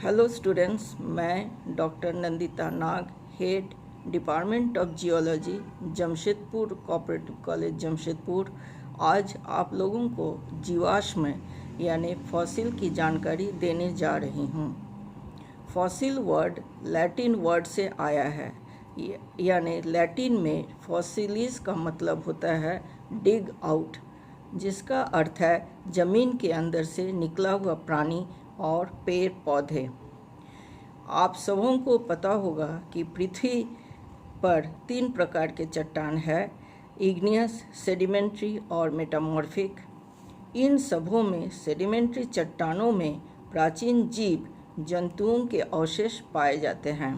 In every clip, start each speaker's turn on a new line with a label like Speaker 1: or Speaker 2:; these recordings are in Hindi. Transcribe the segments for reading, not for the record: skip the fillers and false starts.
Speaker 1: हेलो स्टूडेंट्स, मैं doctor Nandita Nag, head department of geology, Jamshedpur cooperative college Jamshedpur, आज आप लोगों को जीवाश्म यानी फॉसिल की जानकारी देने जा रही हूँ। फॉसिल वर्ड लैटिन वर्ड से आया है, यानी लैटिन में फॉसिलिस का मतलब होता है डिग आउट, जिसका अर्थ है ज़मीन के अंदर से निकला हुआ प्राणी और पेड़ पौधे। आप सबों को पता होगा कि पृथ्वी पर 3 प्रकार के चट्टान है, इग्नियस, सेडिमेंट्री और मेटामॉर्फिक। इन सबों में सेडिमेंट्री चट्टानों में प्राचीन जीव जंतुओं के अवशेष पाए जाते हैं।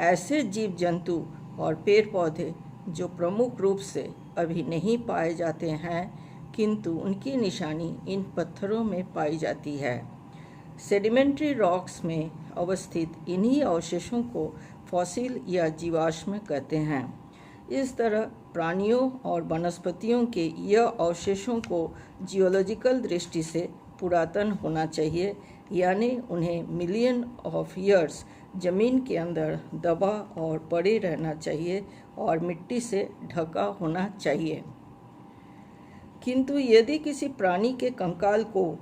Speaker 1: ऐसे जीव जंतु और पेड़ पौधे जो प्रमुख रूप से अभी नहीं पाए जाते हैं, किंतु उनकी निशानी इन पत्थरों में पाई जाती है। सेडिमेंट्री रॉक्स में अवस्थित इन्हीं अवशेषों को फॉसिल या जीवाश्म कहते हैं। इस तरह प्राणियों और वनस्पतियों के यह अवशेषों को जियोलॉजिकल दृष्टि से पुरातन होना चाहिए, यानी उन्हें मिलियन ऑफ ईयर्स ज़मीन के अंदर दबा और पड़े रहना चाहिए और मिट्टी से ढका होना चाहिए। किंतु यदि किसी प्राणी के कंकाल को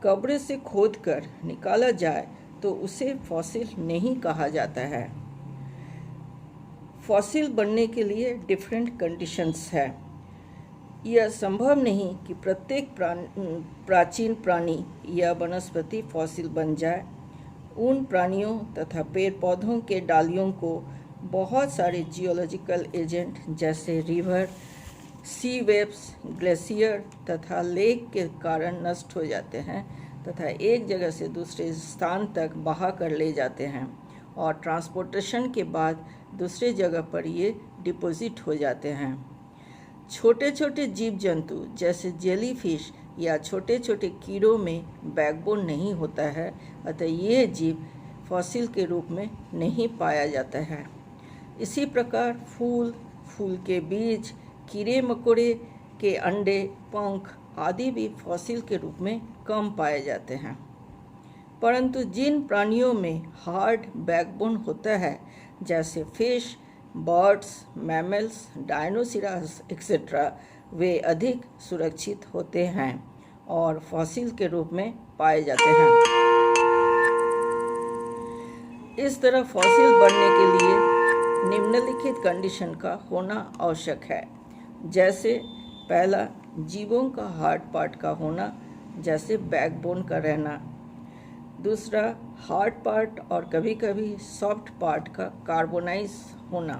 Speaker 1: कब्र से खोदकर निकाला जाए तो उसे फॉसिल नहीं कहा जाता है। फॉसिल बनने के लिए डिफरेंट कंडीशंस है। यह संभव नहीं कि प्रत्येक प्राचीन प्राणी या वनस्पति फॉसिल बन जाए। उन प्राणियों तथा पेड़ पौधों के डालियों को बहुत सारे जियोलॉजिकल एजेंट जैसे रिवर, सी वेव्स, ग्लेशियर तथा लेक के कारण नष्ट हो जाते हैं तथा एक जगह से दूसरे स्थान तक बहा कर ले जाते हैं और ट्रांसपोर्टेशन के बाद दूसरे जगह पर ये डिपॉजिट हो जाते हैं। छोटे छोटे जीव जंतु जैसे जेलीफिश या छोटे छोटे कीड़ों में बैकबोन नहीं होता है, अतः ये जीव फॉसिल के रूप में नहीं पाया जाता है। इसी प्रकार फूल के बीज, कीड़े मकोड़े के अंडे, पंख आदि भी फॉसिल के रूप में कम पाए जाते हैं। परंतु जिन प्राणियों में हार्ड बैकबोन होता है, जैसे फिश, बर्ड्स, मैमल्स, डायनोसॉरस एक्सेट्रा, वे अधिक सुरक्षित होते हैं और फॉसिल के रूप में पाए जाते हैं। इस तरह फॉसिल बनने के लिए निम्नलिखित कंडीशन का होना आवश्यक है, जैसे पहला, जीवों का हार्ड पार्ट का होना, जैसे बैकबोन का रहना। दूसरा, हार्ड पार्ट और कभी कभी सॉफ्ट पार्ट का कार्बोनाइज होना।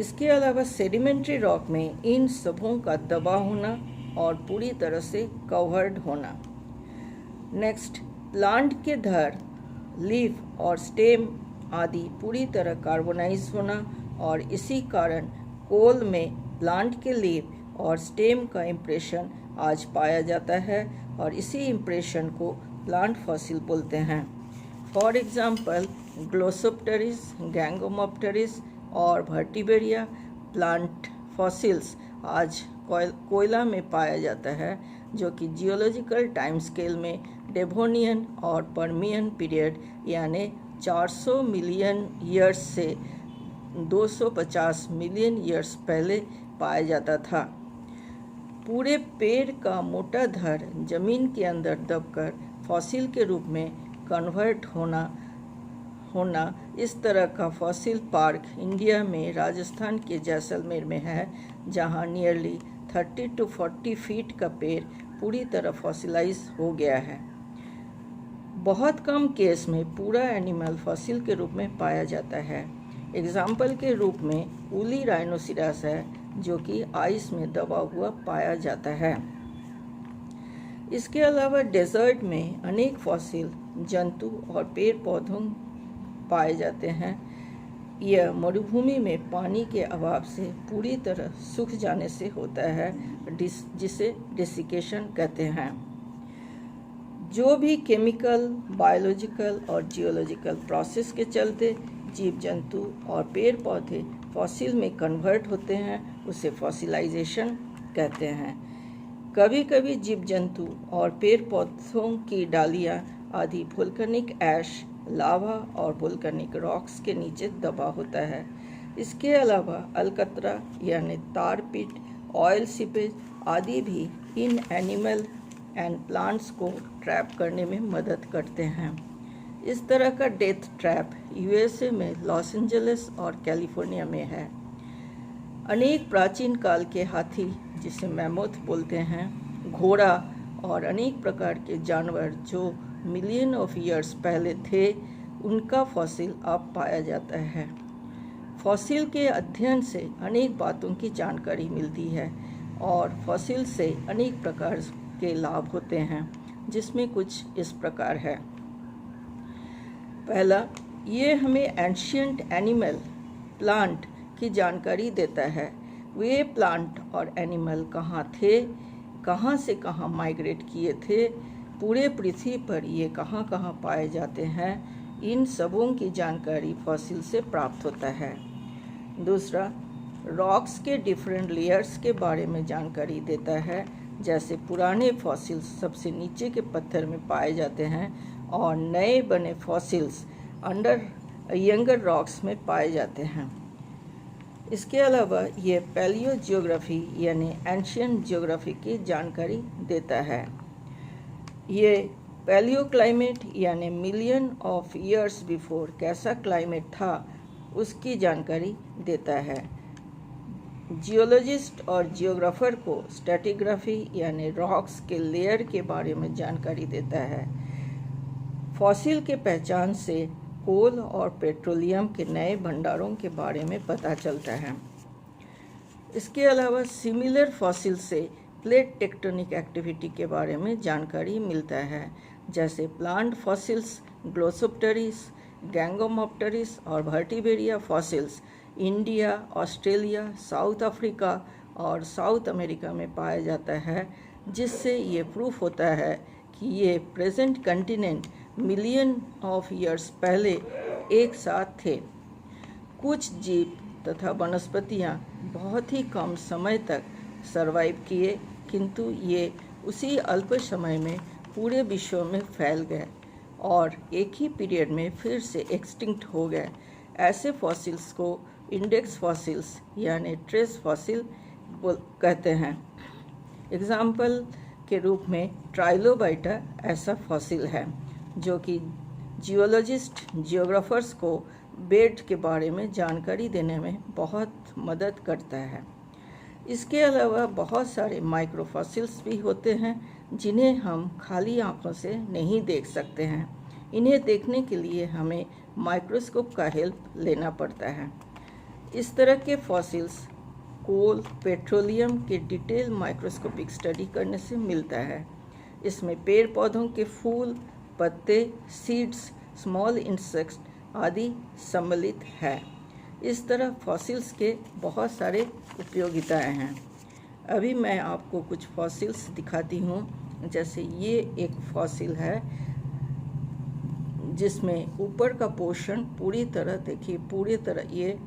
Speaker 1: इसके अलावा सेडिमेंट्री रॉक में इन सबों का दबा होना और पूरी तरह से कवर्ड होना। नेक्स्ट, प्लांट के धड़, लीफ और स्टेम आदि पूरी तरह कार्बोनाइज होना और इसी कारण कोल में प्लांट के लीफ और स्टेम का इम्प्रेशन आज पाया जाता है और इसी इम्प्रेशन को प्लांट फॉसिल बोलते हैं। फॉर एग्जांपल, ग्लोसोप्टेरिस, गैंगोमोप्टेरिस और वर्टिब्रेरिया प्लांट फॉसिल्स आज कोयला में पाया जाता है, जो कि जियोलॉजिकल टाइम स्केल में डेवोनियन और पर्मियन पीरियड यानी 400 मिलियन ईयर्स से 250 मिलियन ईयर्स पहले पाया जाता था। पूरे पेड़ का मोटा धड़ जमीन के अंदर दबकर फॉसिल के रूप में कन्वर्ट होना इस तरह का फॉसिल पार्क इंडिया में राजस्थान के जैसलमेर में है, जहां नियरली 30 to 40 फीट का पेड़ पूरी तरह फॉसिलाइज हो गया है। बहुत कम केस में पूरा एनिमल फॉसिल के रूप में पाया जाता है। एग्जाम्पल के रूप में ऊली राइनोसिरस है, जो कि आइस में दबा हुआ पाया जाता है। इसके अलावा डेजर्ट में अनेक फॉसिल जंतु और पेड़ पौधों पाए जाते हैं। यह मरुभूमि में पानी के अभाव से पूरी तरह सूख जाने से होता है, जिसे डेसिकेशन कहते हैं। जो भी केमिकल, बायोलॉजिकल और जियोलॉजिकल प्रोसेस के चलते जीव जंतु और पेड़ पौधे फॉसिल में कन्वर्ट होते हैं, उसे फॉसिलाइजेशन कहते हैं। कभी कभी जीव जंतु और पेड़ पौधों की डालियाँ आदि वोल्केनिक ऐश, लावा और वोल्केनिक रॉक्स के नीचे दबा होता है। इसके अलावा अलकतरा यानी तार पिट, ऑयल सीपेज आदि भी इन एनिमल एंड प्लांट्स को ट्रैप करने में मदद करते हैं। इस तरह का डेथ ट्रैप यूएसए में लॉस एंजलिस और कैलिफोर्निया में है। अनेक प्राचीन काल के हाथी, जिसे मैमोथ बोलते हैं, घोड़ा और अनेक प्रकार के जानवर जो मिलियन ऑफ ईयर्स पहले थे, उनका फॉसिल अब पाया जाता है। फॉसिल के अध्ययन से अनेक बातों की जानकारी मिलती है और फॉसिल से अनेक प्रकार के लाभ होते हैं, जिसमें कुछ इस प्रकार है। पहला, ये हमें एंशियंट एनिमल, प्लांट की जानकारी देता है। वे प्लांट और एनिमल कहाँ थे, कहाँ से कहाँ माइग्रेट किए थे, पूरे पृथ्वी पर ये कहाँ कहाँ पाए जाते हैं, इन सबों की जानकारी फॉसिल से प्राप्त होता है। दूसरा, रॉक्स के डिफरेंट लेयर्स के बारे में जानकारी देता है। जैसे पुराने फॉसिल्स सबसे नीचे के पत्थर में पाए जाते हैं और नए बने फॉसिल्स अंडर यंगर रॉक्स में पाए जाते हैं। इसके अलावा ये पैलियो जियोग्राफी यानी एंशियंट जियोग्राफी की जानकारी देता है। ये पैलियो क्लाइमेट यानी मिलियन ऑफ ईयर्स बिफोर कैसा क्लाइमेट था, उसकी जानकारी देता है। जियोलॉजिस्ट और जियोग्राफर को स्ट्रैटिग्राफी यानी रॉक्स के लेयर के बारे में जानकारी देता है। फॉसिल के पहचान से कोल और पेट्रोलियम के नए भंडारों के बारे में पता चलता है। इसके अलावा सिमिलर फॉसिल से प्लेट टेक्टोनिक एक्टिविटी के बारे में जानकारी मिलता है। जैसे प्लांट फॉसिल्स, ग्लोसोप्टेरिस, गैंगोमोप्टेरिस और vertebraria fossils India, Australia, South Africa और साउथ अमेरिका में पाया जाता है, जिससे ये प्रूफ होता है कि ये present continent million of years पहले एक साथ थे। कुछ जीव तथा वनस्पतियाँ बहुत ही कम समय तक सरवाइव किए, किंतु ये उसी अल्प समय में पूरे विश्व में फैल गए और एक ही पीरियड में फिर से एक्सटिंक्ट हो गए। ऐसे फॉसिल्स को इंडेक्स फॉसिल्स यानी ट्रेस फॉसिल कहते हैं। एग्जाम्पल के रूप में ट्राइलोबाइटा ऐसा फॉसिल है जो कि जियोलॉजिस्ट, जियोग्राफर्स को बेड के बारे में जानकारी देने में बहुत मदद करता है। इसके अलावा बहुत सारे माइक्रोफॉसिल्स भी होते हैं जिन्हें हम खाली आंखों से नहीं देख सकते हैं। इन्हें देखने के लिए हमें माइक्रोस्कोप का हेल्प लेना पड़ता है। इस तरह के फॉसिल्स कोल, पेट्रोलियम के डिटेल माइक्रोस्कोपिक स्टडी करने से मिलता है। इसमें पेड़ पौधों के फूल, पत्ते, सीड्स, स्मॉल इंसेक्ट्स आदि सम्मिलित है। इस तरह फॉसिल्स के बहुत सारे उपयोगिताएं हैं। अभी मैं आपको कुछ फॉसिल्स दिखाती हूँ। जैसे ये एक फॉसिल है जिसमें ऊपर का पोर्शन पूरी तरह, देखिए पूरी तरह ये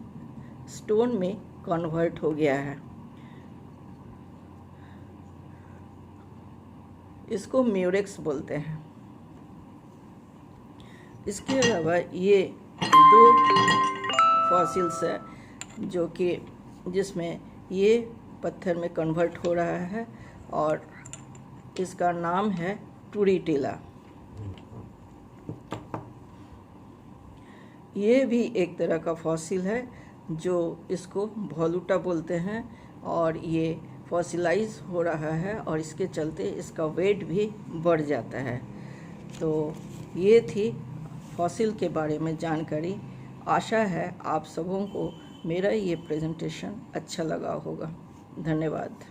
Speaker 1: स्टोन में कन्वर्ट हो गया है। इसको म्यूरेक्स बोलते हैं। इसके अलावा ये दो फॉसिल्स है जो कि जिसमें ये पत्थर में कन्वर्ट हो रहा है और इसका नाम है टूरीटिला। ये भी एक तरह का फॉसिल है जो इसको वॉलुटा बोलते हैं और ये फॉसिलाइज हो रहा है और इसके चलते इसका वेट भी बढ़ जाता है। तो ये थी फॉसिल के बारे में जानकारी। आशा है आप सबों को मेरा ये प्रेजेंटेशन अच्छा लगा होगा। धन्यवाद।